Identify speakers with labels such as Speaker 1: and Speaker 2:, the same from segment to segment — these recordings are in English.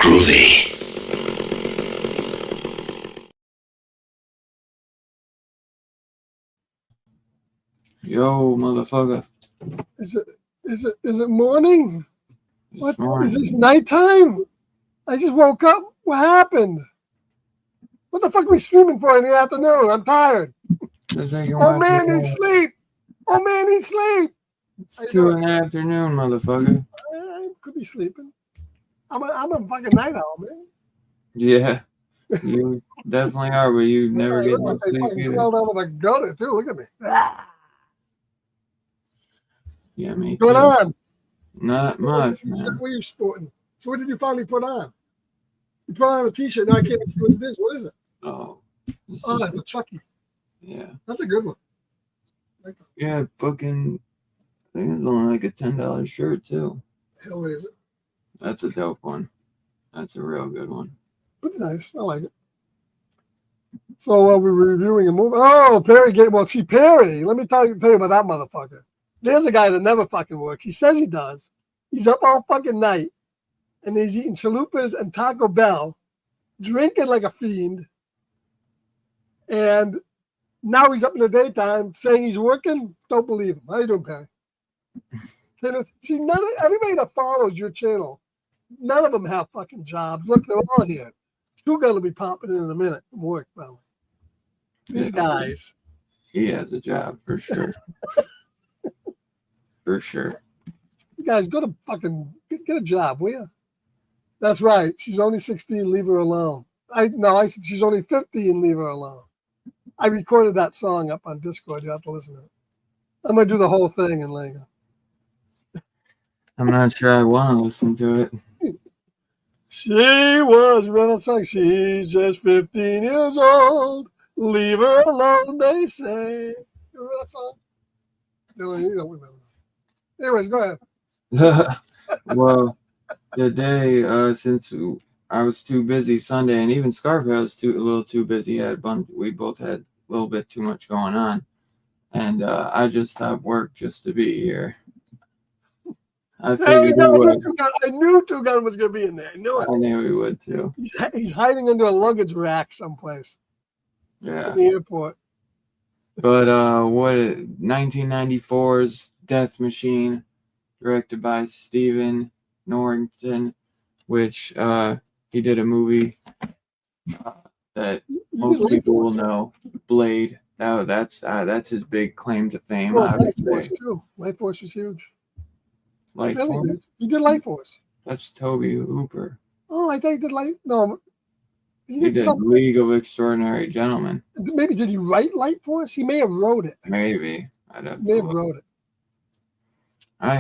Speaker 1: Groovy.
Speaker 2: Yo, motherfucker.
Speaker 3: Is it morning?
Speaker 2: It's
Speaker 3: What
Speaker 2: morning.
Speaker 3: is this nighttime? I just woke up. What happened? What the fuck are we streaming for in the afternoon? I'm tired.
Speaker 2: Just thinking
Speaker 3: Oh
Speaker 2: watch
Speaker 3: man,
Speaker 2: it.
Speaker 3: he's sleep. Oh man, he's sleep.
Speaker 2: It's 2 in the afternoon, motherfucker.
Speaker 3: I could be sleeping. I'm a fucking night owl, man.
Speaker 2: Yeah, you definitely are, but you never get no
Speaker 3: I
Speaker 2: sleep
Speaker 3: fucking
Speaker 2: either.
Speaker 3: crawled out of a gutter too. Look at me.
Speaker 2: Yeah, me
Speaker 3: What's going
Speaker 2: too.
Speaker 3: on?
Speaker 2: Not much, man.
Speaker 3: What are you sporting? So what did you finally put on? You put on a t-shirt. Now I can't even see what it is. What is it?
Speaker 2: Oh, this
Speaker 3: Oh,
Speaker 2: is-
Speaker 3: it's a Chucky.
Speaker 2: yeah,
Speaker 3: That's a good one. Like that.
Speaker 2: yeah. Fucking, I think it's only like a $10 shirt too.
Speaker 3: Hell is it?
Speaker 2: That's a dope one. That's a real good one.
Speaker 3: Pretty nice. I like it. So we're reviewing a movie. Oh, Perry get well. See, Perry. Let me tell you about that motherfucker. There's a guy that never fucking works. He says he does. He's up all fucking night, and he's eating chalupas and Taco Bell, drinking like a fiend, and now he's up in the daytime saying he's working. Don't believe him. How you doing, Perry? See, everybody that follows your channel, none of them have fucking jobs. Look, they're all here. Two gonna be popping in a minute from work, probably. These guys.
Speaker 2: He has a job for sure. For sure.
Speaker 3: You guys, go to fucking get a job, will you? That's right. She's only 16. Leave her alone. I said she's only 15. Leave her alone. I recorded that song up on Discord. You have to listen to it. I'm gonna do the whole thing in Lego.
Speaker 2: I'm not sure I want to listen to it.
Speaker 3: She was, remember that song? She's just 15 years old. Leave her alone, they say. Remember that song? No, you don't remember. Anyways, go ahead.
Speaker 2: Well, today, since I was too busy Sunday, and even Scarface was a little too busy. We both had a little bit too much going on, and I just stopped work just to be here. I figured he would.
Speaker 3: I knew Two Gun was going to be in there. I knew it.
Speaker 2: I knew he would too.
Speaker 3: He's hiding under a luggage rack someplace.
Speaker 2: Yeah.
Speaker 3: At the airport.
Speaker 2: But 1994's Death Machine, directed by Stephen Norrington, which he did a movie that most people will know, Blade. That's his big claim to fame.
Speaker 3: Well, Light Force too. Light Force was huge.
Speaker 2: Light Force?
Speaker 3: He did Light Force.
Speaker 2: That's Toby Hooper.
Speaker 3: Oh, I think he did Light. No, He
Speaker 2: He
Speaker 3: did
Speaker 2: did
Speaker 3: something.
Speaker 2: League of Extraordinary Gentlemen.
Speaker 3: Maybe did he write Light for us? He may have wrote it.
Speaker 2: Maybe. I'd have
Speaker 3: He may
Speaker 2: to
Speaker 3: have
Speaker 2: look.
Speaker 3: wrote it.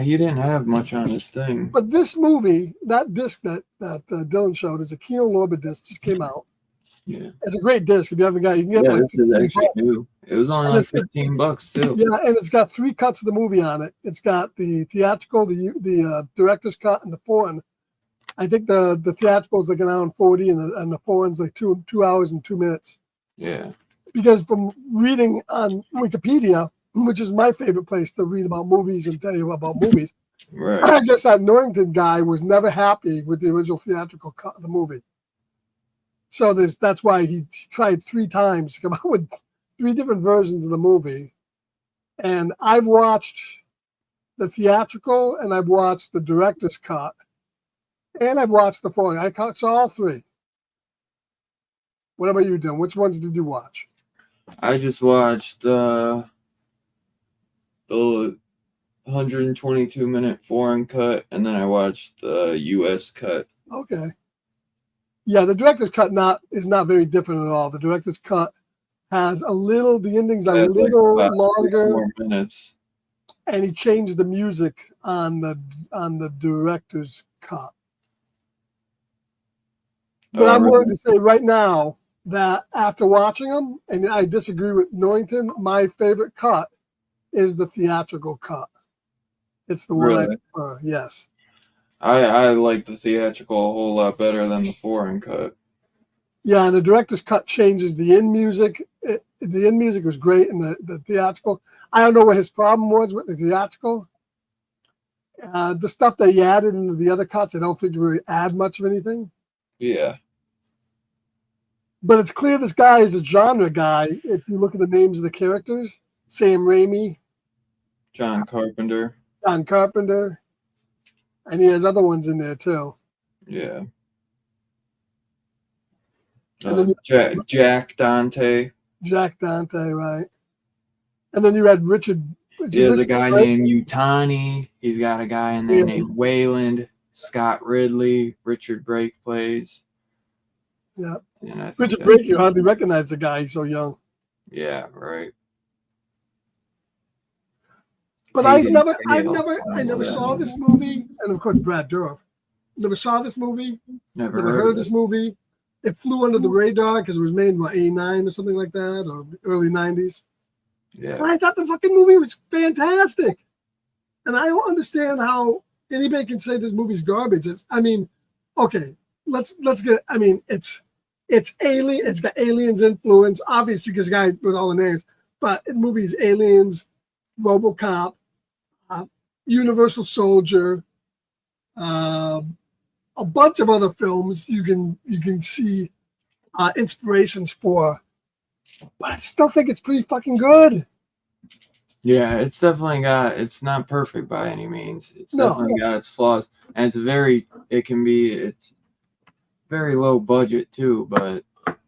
Speaker 2: He didn't have much on his thing.
Speaker 3: But this movie, that disc that Dylan showed, is a Kino Lorber disc. Just came out.
Speaker 2: Yeah.
Speaker 3: It's a great disc. If you haven't got it, you can get it
Speaker 2: Yeah,
Speaker 3: for like
Speaker 2: this is
Speaker 3: 15
Speaker 2: actually
Speaker 3: bucks.
Speaker 2: new. It was only
Speaker 3: And
Speaker 2: like
Speaker 3: it's-
Speaker 2: $15 too.
Speaker 3: Yeah, and it's got 3 cuts of the movie on it. It's got the theatrical, the director's cut, and the foreign. I think the theatrical is like an hour and 40, and the foreign's like 2 hours and 2 minutes.
Speaker 2: Yeah.
Speaker 3: Because from reading on Wikipedia, which is my favorite place to read about movies and tell you about movies,
Speaker 2: Right.
Speaker 3: I guess that Norrington guy was never happy with the original theatrical cut of the movie. So that's why he tried 3 times to come out with 3 different versions of the movie. And I've watched the theatrical, and I've watched the director's cut, and I've watched the foreign. I saw all 3. What about you, Dylan? Which ones did you watch?
Speaker 2: I just watched the 122-minute foreign cut, and then I watched the US cut.
Speaker 3: Okay. Yeah, the director's cut is not very different at all. The director's cut has the ending's a
Speaker 2: That's like
Speaker 3: little
Speaker 2: about 6
Speaker 3: longer,
Speaker 2: more minutes.
Speaker 3: and he changed the music on the director's cut. But I'm willing to say right now that after watching them, and I disagree with Norrington, my favorite cut is the theatrical cut. It's the one I
Speaker 2: Really?
Speaker 3: prefer. Yes.
Speaker 2: I like the theatrical a whole lot better than the foreign cut.
Speaker 3: Yeah, and the director's cut changes the end music. The end music was great, and the theatrical. I don't know what his problem was with the theatrical. The stuff that he added into the other cuts, I don't think really add much of anything.
Speaker 2: Yeah.
Speaker 3: But it's clear this guy is a genre guy. If you look at the names of the characters, Sam Raimi,
Speaker 2: John Carpenter.
Speaker 3: John Carpenter, and he has other ones in there too.
Speaker 2: Yeah.
Speaker 3: And then
Speaker 2: Jack Dante.
Speaker 3: Jack Dante, right? And then you had Richard.
Speaker 2: Yeah, the guy named Utani. He's got a guy in there named Wayland. Scott Ridley. Richard Brake plays.
Speaker 3: Yeah.
Speaker 2: And I think
Speaker 3: Richard Brake, you hardly recognize the guy. He's so young.
Speaker 2: Yeah, right.
Speaker 3: But I never saw
Speaker 2: that.
Speaker 3: this movie, and of course Brad Dourif. Never saw this movie.
Speaker 2: Never
Speaker 3: Never heard of this movie. It flew under the radar because it was made in what, 89 or something like that, or early 90s.
Speaker 2: Yeah.
Speaker 3: And I thought the fucking movie was fantastic. And I don't understand how anybody can say this movie's garbage. Okay, let's get. I mean, it's alien. It's got aliens influence, obviously, because guy with all the names. But the movie's Aliens, RoboCop, Universal Soldier, a bunch of other films you can see inspirations for. But I still think it's pretty fucking good.
Speaker 2: Yeah, it's definitely it's not perfect by any means. It's
Speaker 3: No.
Speaker 2: definitely got its flaws. And it's very low budget too, but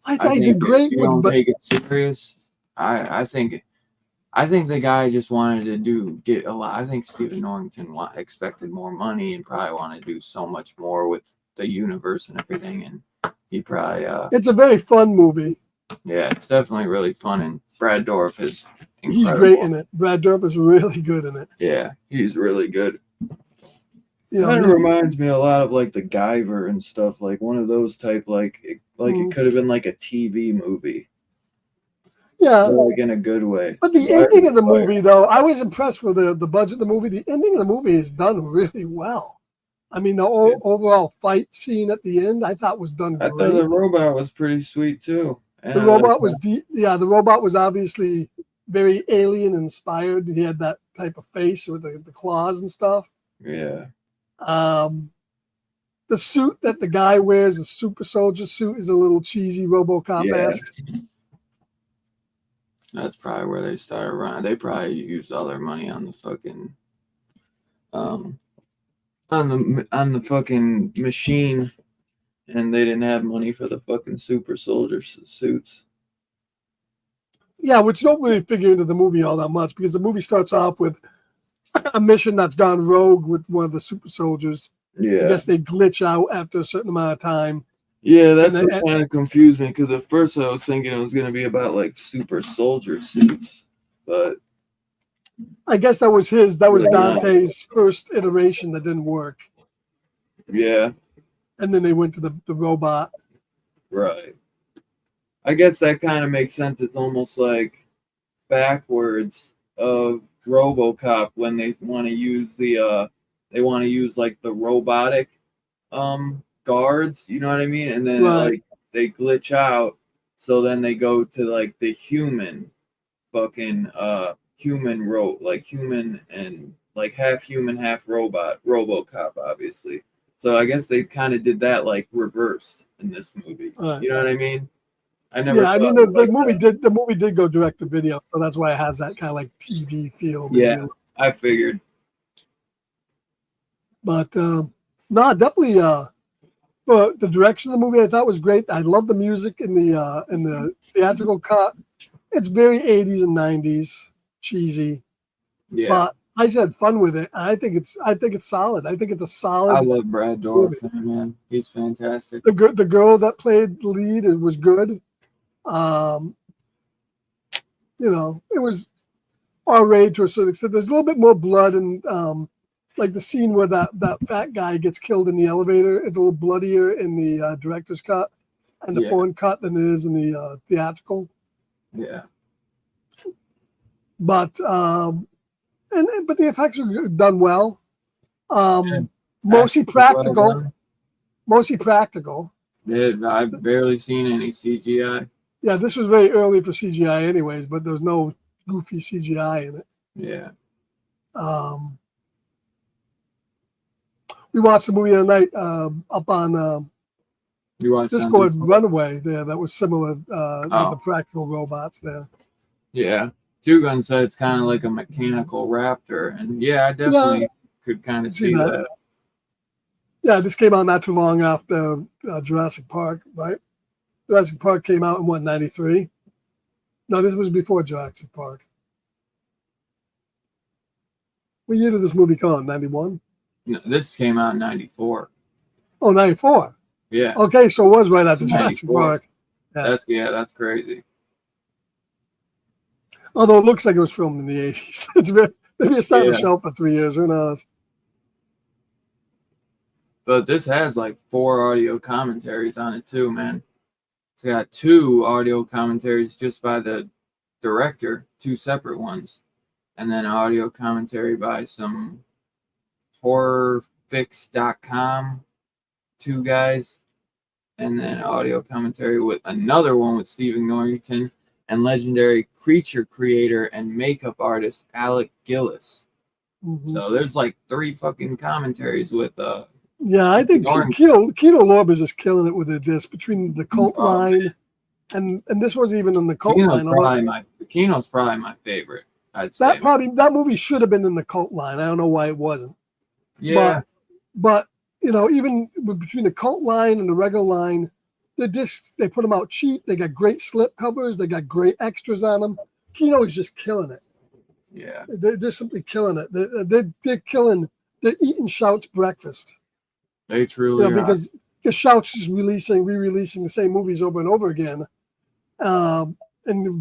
Speaker 3: I thought he did great
Speaker 2: if you
Speaker 3: with
Speaker 2: don't
Speaker 3: but
Speaker 2: take it serious. I think the guy just wanted to get a lot. I think Stephen Norrington expected more money and probably wanted to do so much more with the universe and everything. And he probably
Speaker 3: it's a very fun movie.
Speaker 2: yeah, it's definitely really fun. And Brad Dourif is incredible.
Speaker 3: He's great in it. Brad Dourif is really good in it.
Speaker 2: Yeah, he's really good.
Speaker 3: You
Speaker 2: Kind of
Speaker 3: know,
Speaker 2: reminds me a lot of like the Guyver and stuff, like one of those type, it could have been like a TV movie,
Speaker 3: yeah.
Speaker 2: like in a good way.
Speaker 3: But the ending of the movie, though, I was impressed with the budget of the movie. The ending of the movie is done really well. I mean, the overall fight scene at the end, I thought was done
Speaker 2: I
Speaker 3: great.
Speaker 2: thought the robot was pretty sweet too.
Speaker 3: The robot was the robot was obviously very alien inspired. He had that type of face with the claws and stuff.
Speaker 2: Yeah.
Speaker 3: The suit that the guy wears, the super soldier suit, is a little cheesy RoboCop-esque.
Speaker 2: That's probably where they started running. They probably used all their money on the fucking on the fucking machine, and they didn't have money for the fucking super soldier suits.
Speaker 3: Yeah, which don't really figure into the movie all that much because the movie starts off with a mission that's gone rogue with one of the super soldiers.
Speaker 2: Yeah.
Speaker 3: I guess they glitch out after a certain amount of time.
Speaker 2: Yeah, that's
Speaker 3: And
Speaker 2: what kind of confused me because at first I was thinking it was going to be about like super soldier suits, but
Speaker 3: I guess that was
Speaker 2: Yeah.
Speaker 3: Dante's first iteration that didn't work.
Speaker 2: yeah,
Speaker 3: And then they went to the robot.
Speaker 2: right. I guess that kind of makes sense. It's almost like backwards of RoboCop when they want to use like the robotic guards, you know what I mean? And then
Speaker 3: Right.
Speaker 2: like they glitch out, so then they go to like the human fucking human and like half human, half robot, RoboCop obviously. So I guess they kind of did that like reversed in this movie.
Speaker 3: Right.
Speaker 2: You know what I mean? I never
Speaker 3: Yeah, I mean
Speaker 2: thought
Speaker 3: the
Speaker 2: like
Speaker 3: movie
Speaker 2: that.
Speaker 3: did go direct to video, so that's why it has that kind of like TV feel. Maybe.
Speaker 2: Yeah, I figured.
Speaker 3: But no, definitely. But the direction of the movie I thought was great. I love the music in the theatrical cut. It's very 80s and 90s, cheesy,
Speaker 2: Yeah.
Speaker 3: but I just had fun with it. I think it's solid. I think it's a
Speaker 2: I
Speaker 3: solid.
Speaker 2: love Brad Dourif, man. He's fantastic.
Speaker 3: The girl that played the lead, it was good. It was R-rated to a certain extent. There's a little bit more blood and like the scene where that fat guy gets killed in the elevator. It's a little bloodier in the director's cut and the porn cut than it is in the theatrical.
Speaker 2: Yeah.
Speaker 3: But but the effects are done well. Mostly practical. Mostly practical.
Speaker 2: I've barely seen any CGI.
Speaker 3: Yeah, this was very early for CGI, anyways. But there's no goofy CGI in it.
Speaker 2: Yeah.
Speaker 3: We watched the movie the other night up on Discord. Runaway there that was similar with the practical robots there.
Speaker 2: Yeah. Two Gun said it's kind of like a mechanical raptor, and yeah, I definitely could kind of see that.
Speaker 3: Yeah, this came out not too long after Jurassic Park, right? Jurassic Park came out in what, 93? No, this was before Jurassic Park. What year did this movie come out? 91?
Speaker 2: No, this came out in 94.
Speaker 3: Oh, 94.
Speaker 2: Yeah.
Speaker 3: Okay, so it was right after Jurassic Park.
Speaker 2: Yeah. That's crazy.
Speaker 3: Although it looks like it was filmed in the 80s. Maybe it's on the shelf for 3 years. Who knows?
Speaker 2: But this has like 4 audio commentaries on it too, man. It's got 2 audio commentaries just by the director, 2 separate ones, and then audio commentary by some horrorfix.com 2 guys, and then audio commentary with another one with Stephen Norrington and legendary creature creator and makeup artist Alec Gillis. Mm-hmm. So there's like 3 fucking commentaries with
Speaker 3: yeah, I think Kino Lorber is just killing it with this between the cult line and this wasn't even in the cult line.
Speaker 2: Kino's probably my favorite. I'd
Speaker 3: say that movie should have been in the cult line. I don't know why it wasn't.
Speaker 2: Yeah,
Speaker 3: but even between the cult line and the regular line, they put them out cheap. They got great slip covers. They got great extras on them. Kino is just killing it.
Speaker 2: Yeah,
Speaker 3: they're simply killing it. They're killing. They're eating Shout's breakfast.
Speaker 2: They truly are.
Speaker 3: Because Shout's is re-releasing the same movies over and over again, and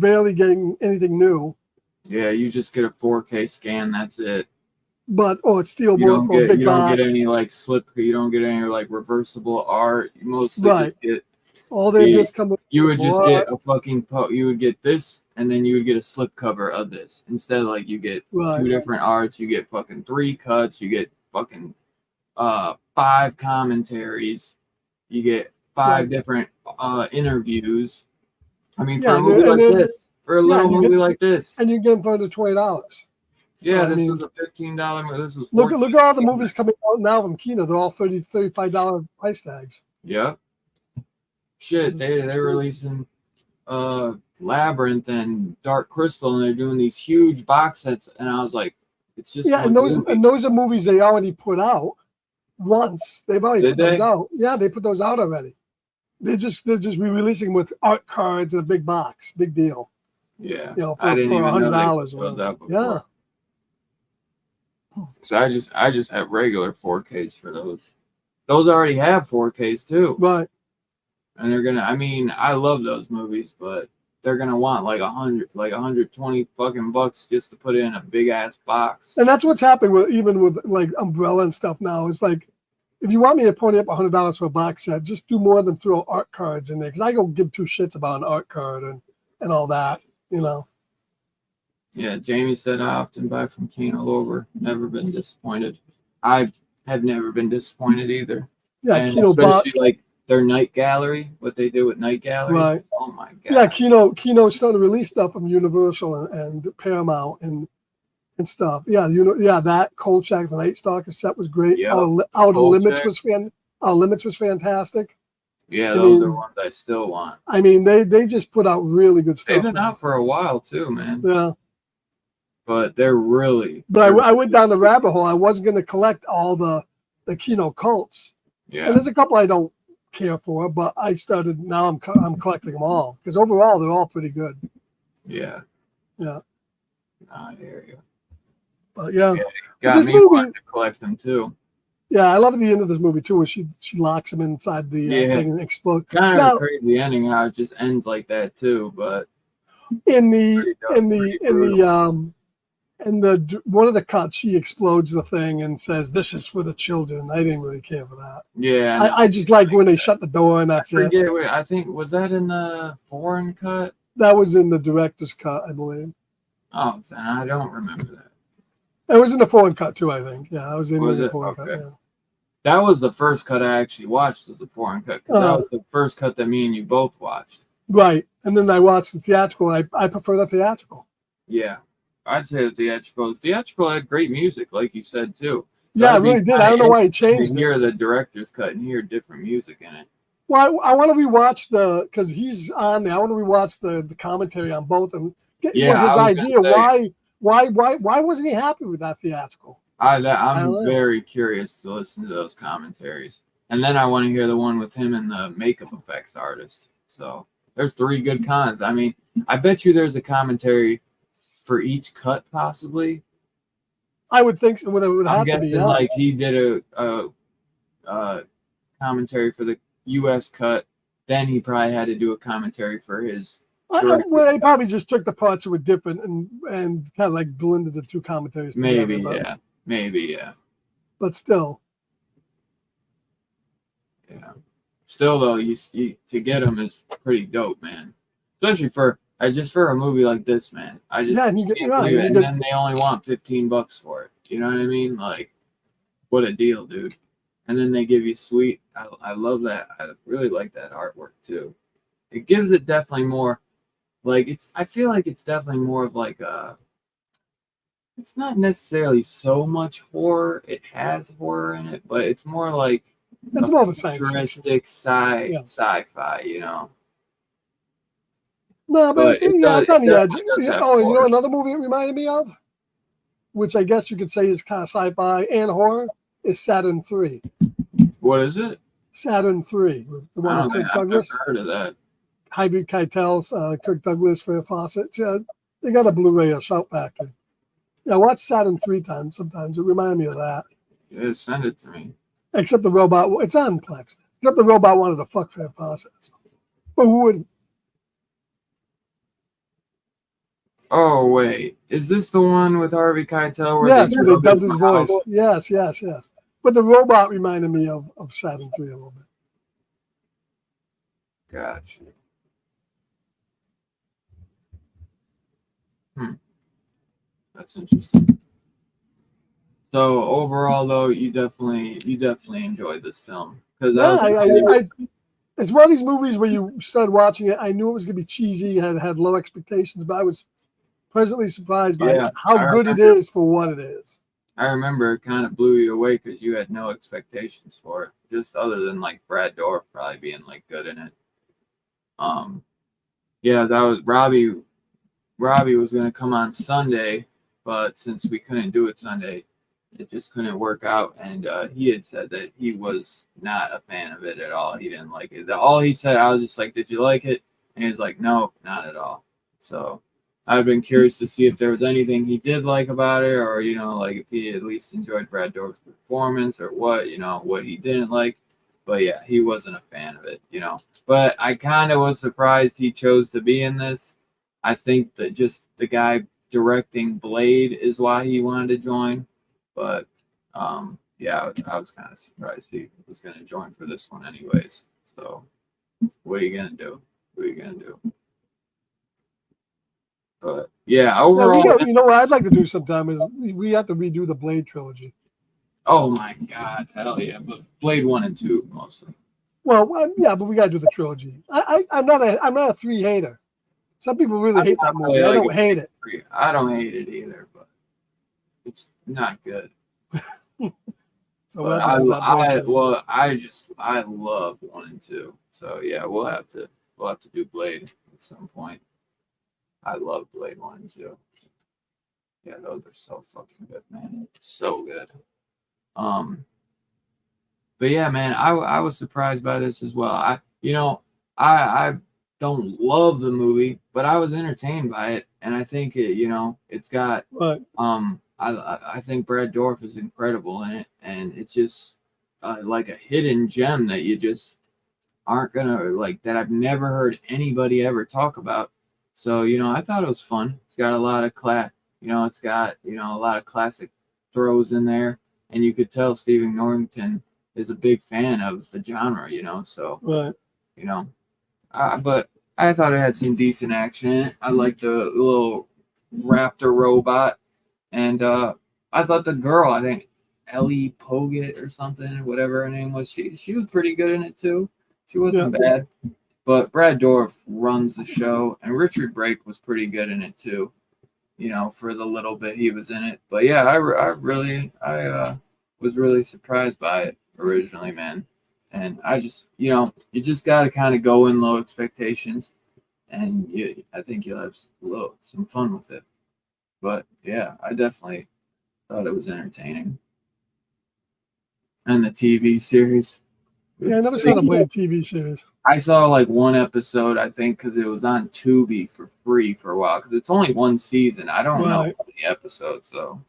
Speaker 3: barely getting anything new.
Speaker 2: Yeah, you just get a 4K scan. That's it.
Speaker 3: But it's steelbook or big box.
Speaker 2: You don't get any like slip. You don't get any like reversible art. You mostly just get.
Speaker 3: All they just come.
Speaker 2: You would just get a fucking. You would get this, and then you would get a slip cover of this instead of like you get 2 different arts. You get fucking 3 cuts. You get fucking 5 commentaries. You get 5 different interviews. I mean, for a movie like this, for a little movie like this,
Speaker 3: and you get them for under $20.
Speaker 2: Yeah, so, this was a $15 movie. This was
Speaker 3: look at all the movies coming out now from Kino. They're all $30, $35 price tags.
Speaker 2: Yeah. Shit, they're releasing Labyrinth and Dark Crystal, and they're doing these huge box sets. And I was like, it's just
Speaker 3: and those are movies they already put out once. They've already put those out. Yeah, they put those out already. They're just re-releasing with art cards in a big box. Big deal.
Speaker 2: Yeah,
Speaker 3: for $100. Yeah.
Speaker 2: So I just have regular 4Ks for those. Those already have 4Ks too.
Speaker 3: Right.
Speaker 2: and they're gonna. I mean, I love those movies, but they're gonna want like 120 fucking bucks just to put it in a big ass box.
Speaker 3: And that's what's happening with even with like Umbrella and stuff now. It's like, if you want me to pony up $100 for a box set, just do more than throw art cards in there, because I don't give two shits about an art card and all that, you know.
Speaker 2: Yeah, Jamie said I often buy from Kino Lorber. Never been disappointed. I have never been disappointed either.
Speaker 3: Yeah,
Speaker 2: and
Speaker 3: Kino
Speaker 2: especially like their Night Gallery, what they do with Night Gallery.
Speaker 3: Right.
Speaker 2: Oh my god.
Speaker 3: Yeah, Kino's starting to release stuff from Universal and Paramount and stuff. Yeah, that Kolchak, the Night Stalker set was great.
Speaker 2: Yep.
Speaker 3: Out of Limits
Speaker 2: Kolchak.
Speaker 3: was fantastic.
Speaker 2: Yeah,
Speaker 3: I
Speaker 2: those
Speaker 3: mean,
Speaker 2: are ones I still want.
Speaker 3: I mean, they just put out really good stuff.
Speaker 2: They've been
Speaker 3: man.
Speaker 2: out for a while too, man.
Speaker 3: Yeah.
Speaker 2: But they're really.
Speaker 3: But I went down the rabbit hole. I wasn't going to collect all the Kino cults.
Speaker 2: Yeah.
Speaker 3: And there's a couple I don't care for, but I started. Now I'm collecting them all, because overall they're all pretty good.
Speaker 2: Yeah.
Speaker 3: Yeah.
Speaker 2: I hear you.
Speaker 3: But yeah,
Speaker 2: Got
Speaker 3: this
Speaker 2: me
Speaker 3: movie.
Speaker 2: wanting to collect them too.
Speaker 3: Yeah, I love the end of this movie too, where she locks him inside the
Speaker 2: Yeah.
Speaker 3: thing and explodes.
Speaker 2: Kind of
Speaker 3: Now-
Speaker 2: a crazy ending how it just ends like that too, but
Speaker 3: In
Speaker 2: Pretty
Speaker 3: the one of the cuts, she explodes the thing and says, "This is for the children." I didn't really care for that.
Speaker 2: yeah. no,
Speaker 3: I just like when they shut the door and that's
Speaker 2: I
Speaker 3: it.
Speaker 2: forget. Wait, I think was that in the foreign cut?
Speaker 3: That was in the director's cut, I believe.
Speaker 2: Oh, then I don't remember that.
Speaker 3: It was in the foreign cut too, I think. Yeah, I was in
Speaker 2: Was
Speaker 3: the
Speaker 2: it?
Speaker 3: foreign cut.
Speaker 2: Okay.
Speaker 3: Yeah.
Speaker 2: That was the first cut I actually watched. Was the foreign cut? 'Cause that
Speaker 3: Oh.
Speaker 2: was the first cut that me and you both watched.
Speaker 3: Right, and then I watched the theatrical. I prefer the theatrical.
Speaker 2: Yeah, I'd say the theatrical. The theatrical had great music, like you said too. So
Speaker 3: Yeah, it
Speaker 2: it'd be
Speaker 3: really did. I don't know why it
Speaker 2: kinda
Speaker 3: changed
Speaker 2: interesting to
Speaker 3: it.
Speaker 2: hear the director's cut and hear different music in it.
Speaker 3: Well, I want to rewatch because he's on there. I want to rewatch the commentary on both and get
Speaker 2: Yeah,
Speaker 3: his
Speaker 2: I was gonna
Speaker 3: idea.
Speaker 2: say.
Speaker 3: Why wasn't he happy with that theatrical?
Speaker 2: I'm
Speaker 3: know.
Speaker 2: very curious to listen to those commentaries, and then I want to hear the one with him and the makeup effects artist. So there's 3 good cons. I mean, I bet you there's a commentary for each cut, possibly.
Speaker 3: I would think so. Well, it would
Speaker 2: I'm
Speaker 3: have to be.
Speaker 2: guessing
Speaker 3: Yeah.
Speaker 2: like he did a commentary for the U.S. cut. Then he probably had to do a commentary for his.
Speaker 3: Well, they probably just took the parts that were different and kind of like blended the two commentaries together.
Speaker 2: Maybe, yeah.
Speaker 3: But still,
Speaker 2: Yeah. Still though, you to get them is pretty dope, man. Especially for just for a movie like this, man. I just
Speaker 3: yeah, and you get
Speaker 2: can't
Speaker 3: right.
Speaker 2: believe it.
Speaker 3: You
Speaker 2: And
Speaker 3: get,
Speaker 2: then they only want $15 for it. You know what I mean? Like, what a deal, dude. And then they give you sweet. I love that. I really like that artwork too. It gives it definitely more. Like I feel like it's definitely more of like a. It's not necessarily so much horror. It has horror in it, but it's more like
Speaker 3: it's more of a science fiction.
Speaker 2: futuristic
Speaker 3: Yeah.
Speaker 2: sci-fi, you know.
Speaker 3: No, but it's on the edge.
Speaker 2: definitely does have
Speaker 3: Oh, you know
Speaker 2: horror.
Speaker 3: another movie it reminded me of, which I guess you could say is kind of sci-fi and horror, is Saturn III.
Speaker 2: What is it?
Speaker 3: Saturn III, the
Speaker 2: I
Speaker 3: one
Speaker 2: don't
Speaker 3: with
Speaker 2: think
Speaker 3: Kirk
Speaker 2: I've
Speaker 3: Douglas,
Speaker 2: never heard of that.
Speaker 3: Harvey Keitel's Kirk Douglas for Fawcett. Yeah, they got a Blu-ray of Shout Factory. Yeah, watch Saturn III times. Sometimes it reminded me of that.
Speaker 2: Yeah, send it to me.
Speaker 3: Except the robot, it's on Plex. Except the robot wanted to fuck Farrah Fawcett. But who wouldn't?
Speaker 2: Oh wait, is this the one with Harvey Keitel?
Speaker 3: Yes, where they
Speaker 2: dub
Speaker 3: dubbed his
Speaker 2: mouth?
Speaker 3: voice. Yes. But the robot reminded me of Saturn III a little bit.
Speaker 2: Gotcha. That's interesting. So overall, though, you definitely enjoyed this film because
Speaker 3: Yeah, it's one of these movies where you started watching it. I knew it was going to be cheesy, had low expectations, but I was pleasantly surprised by
Speaker 2: Yeah,
Speaker 3: how
Speaker 2: I
Speaker 3: good it
Speaker 2: remember.
Speaker 3: is for what it is.
Speaker 2: I remember it kind of blew you away because you had no expectations for it, just other than like Brad Dourif probably being like good in it. Yeah, that was Robbie. Robbie was gonna come on Sunday, but since we couldn't do it Sunday, it just couldn't work out. And he had said that he was not a fan of it at all. He didn't like it. All he said, I was just like, "Did you like it?" And he was like, "No, not at all." So I've been curious to see if there was anything he did like about it, or like if he at least enjoyed Brad Dourif's performance, or what he didn't like. But yeah, he wasn't a fan of it, you know. But I kind of was surprised he chose to be in this. I think that just the guy directing Blade is why he wanted to join. But yeah, I was kind of surprised he was going to join for this one, anyways. So, what are you going to do? What are you going to do? But yeah, overall,
Speaker 3: you know what I'd like to do sometime is we have to redo the Blade trilogy.
Speaker 2: oh my God, hell yeah! But Blade 1 and 2 mostly.
Speaker 3: Well, yeah, but we got to do the trilogy. I'm not a 3 hater. Some people really hate that movie. I don't hate it.
Speaker 2: I don't hate it either, but it's not good.
Speaker 3: So
Speaker 2: but I love 1 and 2. So yeah, we'll have to do Blade at some point. I love Blade 1 and 2. Yeah, those are so fucking good, man. So good. But yeah, man, I was surprised by this as well. I don't love the movie, but I was entertained by it, and I think it's got I think Brad Dourif is incredible in it, and it's just like a hidden gem that you just aren't gonna like, that I've never heard anybody ever talk about. So I thought it was fun. It's got a lot of it's got a lot of classic throws in there, and you could tell Stephen Norrington is a big fan of the genre. So but I thought it had some decent action in it. I liked the little raptor robot, and I thought the girl, I think Ellie Poget or something, whatever her name was, she was pretty good in it too. She wasn't bad. But Brad Dourif runs the show, and Richard Brake was pretty good in it too, for the little bit he was in it. But yeah, I was really surprised by it originally, man. And I just, you just got to kind of go in low expectations, and I think you'll have some fun with it. But yeah, I definitely thought it was entertaining. And the TV series.
Speaker 3: Yeah, I never saw the Blade TV series.
Speaker 2: I saw like one episode, I think, because it was on Tubi for free for a while, because it's only one season. I don't know how many episodes, so.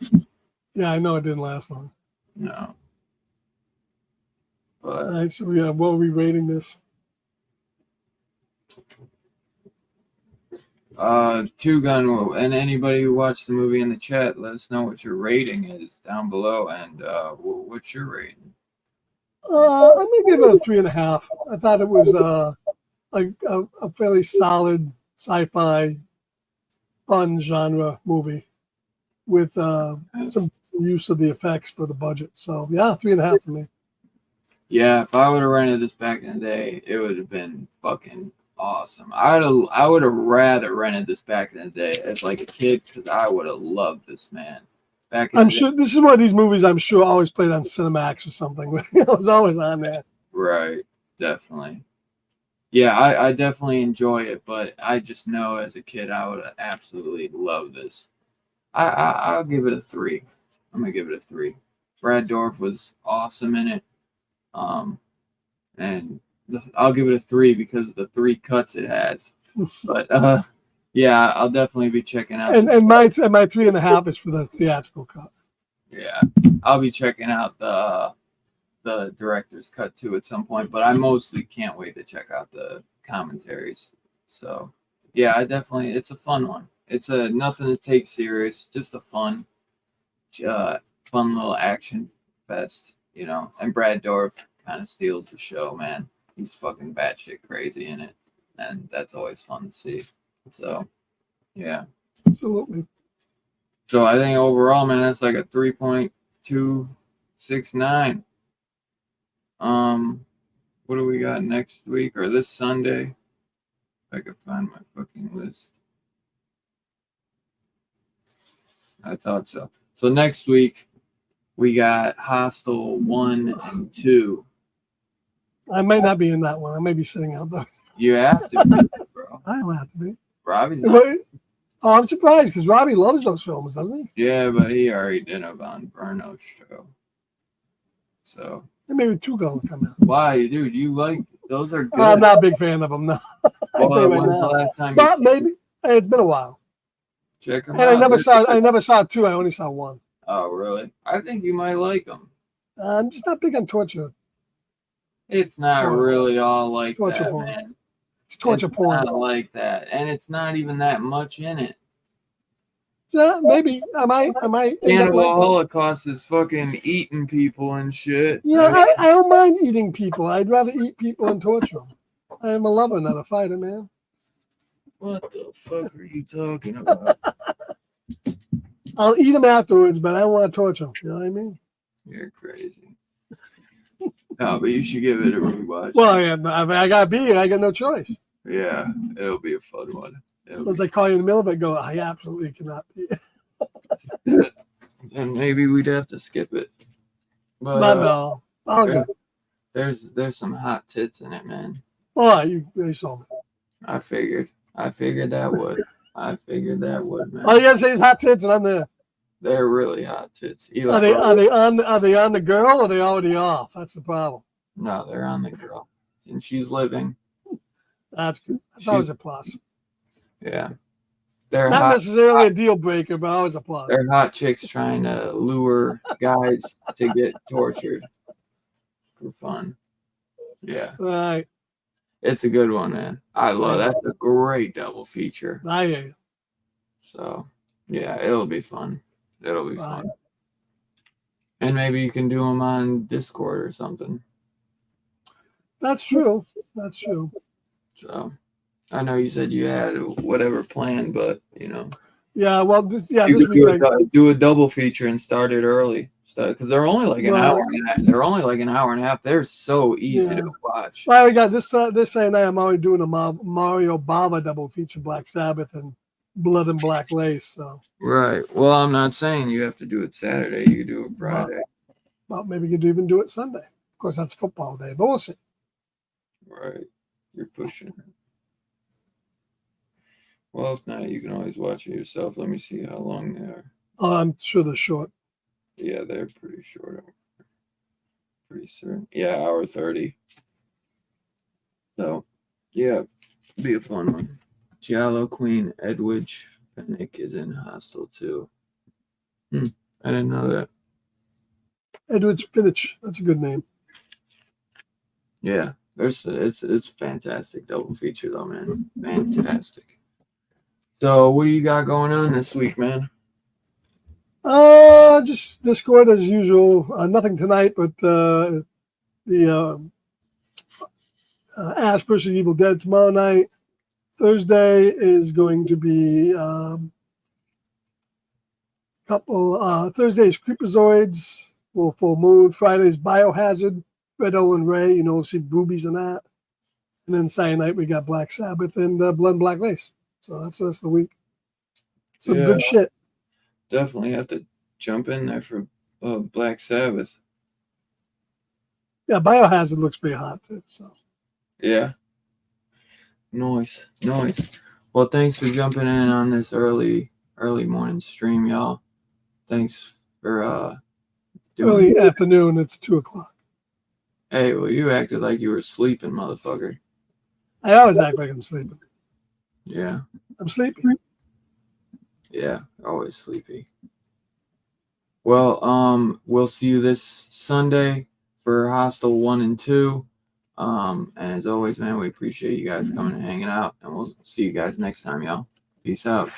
Speaker 3: Yeah, I know it didn't last long.
Speaker 2: No. But,
Speaker 3: all right, so what are we rating this?
Speaker 2: 2 Gun, and anybody who watched the movie in the chat, let us know what your rating is down below, and what's your rating?
Speaker 3: I'm gonna give it a 3.5. I thought it was a fairly solid sci-fi, fun genre movie with some use of the effects for the budget. So yeah, 3.5 for me.
Speaker 2: Yeah, if I would have rented this back in the day, it would have been fucking awesome. I would have rather rented this back in the day as like a kid, because I would have loved this, man.
Speaker 3: I'm sure this is one of these movies I'm sure always played on Cinemax or something. It was always on there.
Speaker 2: Right, definitely. Yeah, I definitely enjoy it, but I just know as a kid I would have absolutely loved this. I'll give it a 3. I'm gonna give it a 3. Brad Dourif was awesome in it. And I'll give it a 3 because of the 3 cuts it has. But yeah, I'll definitely be checking out.
Speaker 3: And my 3.5 is for the theatrical cut.
Speaker 2: Yeah, I'll be checking out the director's cut too at some point. But I mostly can't wait to check out the commentaries. So yeah, it's a fun one. It's nothing to take serious, just a fun little action fest, And Brad Dourif kind of steals the show, man. He's fucking batshit crazy in it, and that's always fun to see. So, yeah.
Speaker 3: Absolutely.
Speaker 2: So I think overall, man, that's like a 3.269. What do we got next week or this Sunday? If I could find my fucking list. I thought so. So next week we got Hostel 1 and 2.
Speaker 3: I might not be in that one. I may be sitting out though.
Speaker 2: You have to be, bro.
Speaker 3: I don't have to be.
Speaker 2: Robbie's not.
Speaker 3: Oh, I'm surprised because Robbie loves those films, doesn't he?
Speaker 2: Yeah, but he already did a Von Brno show. So
Speaker 3: maybe 2 Gun come out.
Speaker 2: Why, dude? You like those? Are good.
Speaker 3: I'm not a big fan of them. No.
Speaker 2: Well, when's the last time
Speaker 3: but maybe it's been a while.
Speaker 2: Check them
Speaker 3: and
Speaker 2: out.
Speaker 3: I never saw 2. I only saw 1.
Speaker 2: Oh, really? I think you might like them.
Speaker 3: I'm just not big on torture.
Speaker 2: It's not
Speaker 3: Porn.
Speaker 2: really all like
Speaker 3: Torture
Speaker 2: that,
Speaker 3: porn.
Speaker 2: man.
Speaker 3: It's torture
Speaker 2: It's
Speaker 3: porn.
Speaker 2: not like that, and it's not even that much in it.
Speaker 3: Yeah, maybe. I might end up
Speaker 2: Cannibal
Speaker 3: like that.
Speaker 2: Holocaust is fucking eating people and shit.
Speaker 3: Yeah, I don't mind eating people. I'd rather eat people and torture them. I am a lover, not a fighter, man.
Speaker 2: What the fuck are you talking about?
Speaker 3: I'll eat them afterwards, but I don't want to torture them. You know what I mean?
Speaker 2: You're crazy. No, but you should give it a rewatch.
Speaker 3: Well, I got to be here. I got no choice.
Speaker 2: Yeah, it'll be a fun one.
Speaker 3: Unless I call you in the middle of it, go, I absolutely cannot be.
Speaker 2: And maybe we'd have to skip it. But
Speaker 3: But no. I'll
Speaker 2: there-
Speaker 3: go.
Speaker 2: there's some hot tits in it, man.
Speaker 3: All right, you saw me.
Speaker 2: I figured that would. I figured that would, man.
Speaker 3: All you gotta say is hot tits, and I'm there.
Speaker 2: They're really hot tits. Eli
Speaker 3: Are they
Speaker 2: Roth-
Speaker 3: are they on the girl or are they already off? That's the problem.
Speaker 2: No, they're on the girl, and she's living.
Speaker 3: That's good. That's always a plus.
Speaker 2: Yeah, they're
Speaker 3: Not
Speaker 2: hot.
Speaker 3: necessarily a deal breaker, but always a plus.
Speaker 2: They're hot chicks trying to lure guys to get tortured for fun. Yeah,
Speaker 3: All right,
Speaker 2: it's a good one, man. I love that's a great double feature.
Speaker 3: I hear you.
Speaker 2: So yeah, it'll be fun. It'll be
Speaker 3: Right.
Speaker 2: fun. And maybe you can do them on Discord or something.
Speaker 3: That's true. That's true.
Speaker 2: So I know you said you had whatever plan, but
Speaker 3: Yeah. Well, this
Speaker 2: you
Speaker 3: week.
Speaker 2: could do a double feature and start it early. Because they're only like an
Speaker 3: Well-
Speaker 2: hour. They're only like an hour and a half. They're so easy
Speaker 3: Yeah.
Speaker 2: to watch.
Speaker 3: Well, we got this Saturday night. I'm already doing a Mario Bava double feature, Black Sabbath and Blood and Black Lace. So,
Speaker 2: Right. Well, I'm not saying you have to do it Saturday. You do it Friday.
Speaker 3: well, maybe you could even do it Sunday. Of course, that's football day, but we'll see.
Speaker 2: Right. You're pushing it. Well, if not, you can always watch it yourself. Let me see how long they are.
Speaker 3: I'm sure they're short.
Speaker 2: Yeah, they're pretty short. I'm pretty certain. Yeah, hour 30. So, yeah, be a fun one. Giallo Queen Edwidge Fennick is in Hostel too. I didn't know that.
Speaker 3: Edward Finich. That's a good name.
Speaker 2: Yeah, it's fantastic double feature though, man. Fantastic. So, what do you got going on this week, man?
Speaker 3: Just Discord as usual. Nothing tonight, but the Ash versus Evil Dead tomorrow night. Thursday is going to be Thursday is Creepazoids, Full Moon. Friday is Biohazard, Red Olin Ray. See boobies and that. And then Saturday night we got Black Sabbath and Blood and Black Lace. So that's the rest of the week. Some
Speaker 2: Yeah.
Speaker 3: good shit.
Speaker 2: Definitely have to jump in there for Black Sabbath.
Speaker 3: Yeah, Biohazard looks pretty hot too. So
Speaker 2: Yeah. Nice. Well, thanks for jumping in on this early morning stream, y'all. Thanks for doing
Speaker 3: early
Speaker 2: it.
Speaker 3: afternoon, it's 2:00.
Speaker 2: Hey, well, you acted like you were sleeping, motherfucker.
Speaker 3: I always act like I'm sleeping.
Speaker 2: Yeah.
Speaker 3: I'm sleepy.
Speaker 2: Yeah, always sleepy. Well, we'll see you this Sunday for Hostel 1 and 2. And as always, man, we appreciate you guys coming and hanging out. And we'll see you guys next time, y'all. Peace out.